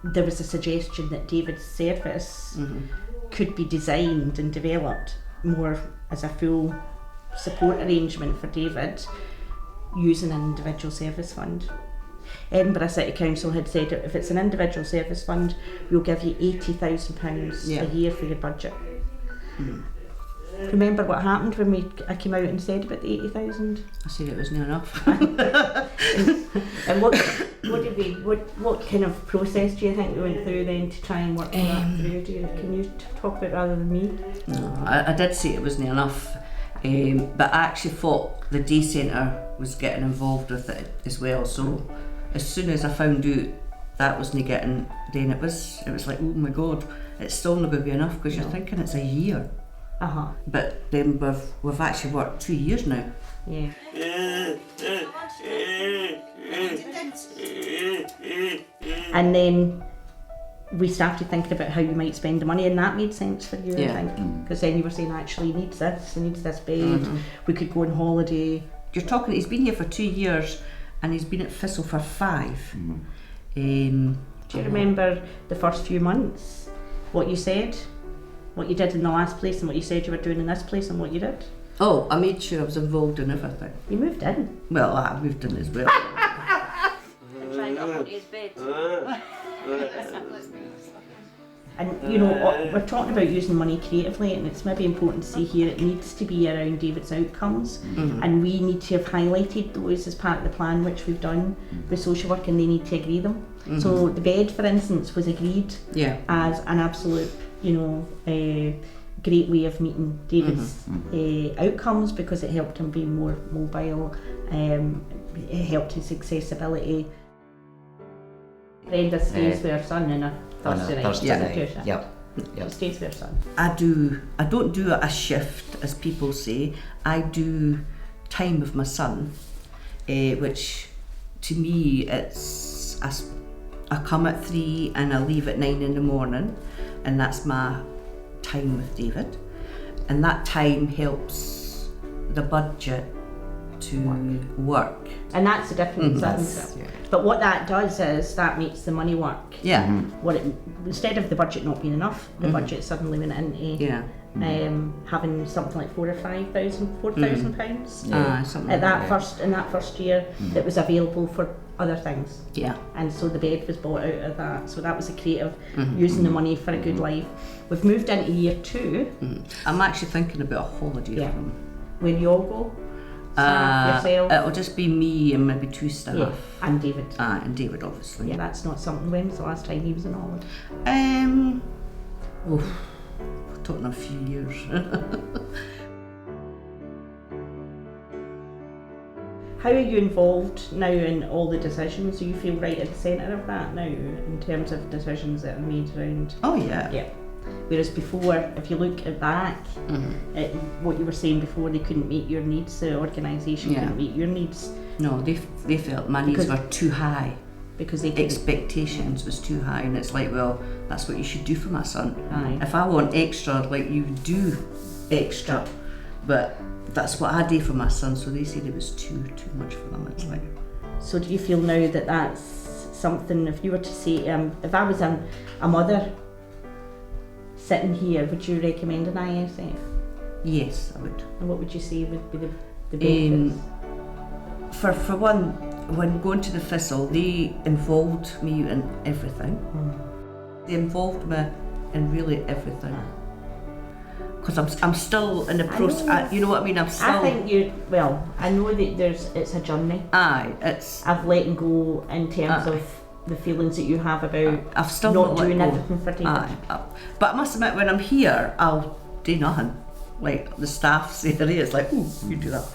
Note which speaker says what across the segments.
Speaker 1: there was a suggestion that David's service could be designed and developed more as a full support arrangement for David using an individual service fund. Edinburgh City Council had said if it's an individual service fund, we'll give you £80,000 a year for your budget. Remember what happened when I came out and said about the 80,000?
Speaker 2: I said it wasn't enough.
Speaker 1: And what kind of process do you think we went through then to try and work that through? Can you talk about it rather than me?
Speaker 2: No, I did say it wasn't enough, but I actually thought the day centre was getting involved with it as well. So as soon as I found out that wasn't getting, then it was like, oh my God, it's still not going to be enough, because you're thinking it's a year. But then we've actually worked 2 years now.
Speaker 1: Yeah. And then we started thinking about how you might spend the money, and that made sense for you, I think. Because then you were saying, actually, he needs this bed, we could go on holiday.
Speaker 2: You're talking, he's been here for 2 years and he's been at Thistle for 5.
Speaker 1: Do you remember the first few months? What you said? What you did in the last place and what you said you were doing in this place and what you did?
Speaker 2: Oh, I made sure I was involved in everything.
Speaker 1: You moved in?
Speaker 2: Well, I moved in as well.
Speaker 1: And tried up onto his bed. And you know, we're talking about using money creatively, and it's maybe important to say here it needs to be around David's outcomes, and we need to have highlighted those as part of the plan which we've done with social work, and they need to agree them. So the bed, for instance, was agreed as an absolute, great way of meeting David's outcomes, because it helped him be more mobile, it helped his accessibility. Brenda stays with her son on a Thursday night.
Speaker 3: Yep.
Speaker 1: She stays with her son.
Speaker 2: I don't do a shift, as people say. I do time with my son, which to me it's I come at 3 and I leave at 9 in the morning, and that's my time with David, and that time helps the budget to work.
Speaker 1: And that's the difference, isn't it? But what that does is that makes the money work. Instead of the budget not being enough, the budget suddenly went into having something like £4,000 at that first year that was available for other things. And so the bed was bought out of that. So that was a creative using the money for a good life. We've moved into year 2.
Speaker 2: I'm actually thinking about a holiday for him.
Speaker 1: Where you all go? Yourself?
Speaker 2: It'll just be me and maybe 2 staff.
Speaker 1: And David.
Speaker 2: And David, obviously.
Speaker 1: Yeah, that's not something. When was the last time he was in Holland?
Speaker 2: I don't know, a few years.
Speaker 1: How are you involved now in all the decisions? Do you feel right at the centre of that now, in terms of decisions that are made around?
Speaker 2: Oh yeah.
Speaker 1: Yeah. Whereas before, if you look back at what you were saying before, they couldn't meet your needs, the organisation couldn't meet your needs.
Speaker 2: No, they felt my needs were too high.
Speaker 1: Because they
Speaker 2: expectations was too high, and it's like, well, that's what you should do for my son.
Speaker 1: Aye.
Speaker 2: If I want extra, like, you do extra, but that's what I do for my son. So they said it was too much for them. It's like.
Speaker 1: So do you feel now that that's something? If you were to say, if I was a mother sitting here, would you recommend an ISF?
Speaker 2: Yes, I would.
Speaker 1: And what would you say would be the benefits?
Speaker 2: For one, when going to the Thistle, they involved me in everything. They involved me in really everything. Because I'm still in the process. You know what I mean? I'm still.
Speaker 1: I think I know that it's a journey.
Speaker 2: Aye, it's.
Speaker 1: Of letting go in terms of the feelings that you have about
Speaker 2: I've still
Speaker 1: not doing everything for David.
Speaker 2: But I must admit, when I'm here, I'll do nothing. Like the staff say there is, like, oh, you do that.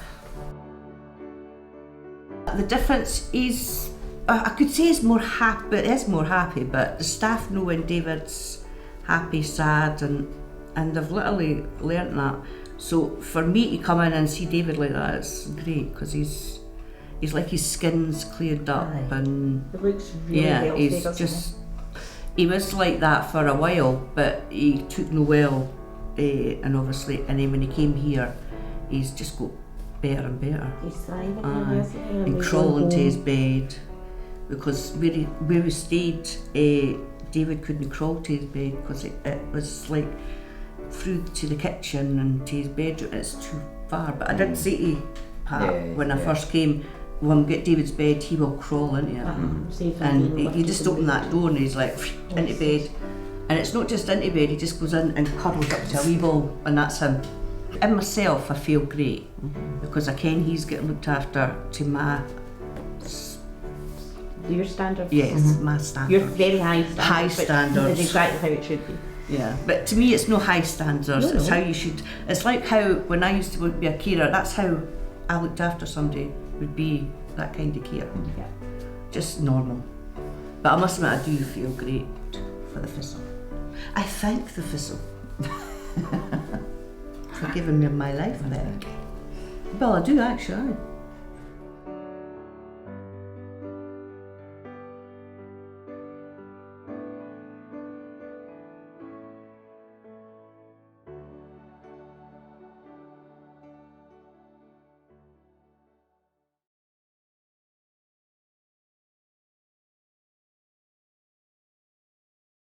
Speaker 2: The difference is, I could say it's more happy. It is more happy, but the staff know when David's happy, sad, and they've literally learnt that. So for me to come in and see David like that, it's great, because he's like his skin's cleared up. Aye. And
Speaker 1: it looks really healthy,
Speaker 2: he's just. He was like that for a while, but he took no well, and obviously, and then when he came here, he's just got better and better.
Speaker 1: He's thriving,
Speaker 2: and crawling to his bed, because where we stayed, David couldn't crawl to his bed because it was like through to the kitchen and to his bedroom. It's too far. But I did say to Pat when I first came, when we get David's bed, he will crawl into it. And he just opened that door and he's like into bed. And it's not just into bed, he just goes in and cuddles up to a wee ball, and that's him. In myself, I feel great because I ken he's getting looked after to my...
Speaker 1: Your standards?
Speaker 2: Yes, my standards.
Speaker 1: You're very high standards.
Speaker 2: High standards.
Speaker 1: It's exactly how it should be.
Speaker 2: Yeah, but to me it's no high standards, it's how you should... It's like how, when I used to be a carer, that's how I looked after somebody, would be that kind of care.
Speaker 1: Yeah.
Speaker 2: Just normal. But I must admit, I do feel great for the Thistle. I thank the Thistle for giving me my life back. Well, I do actually.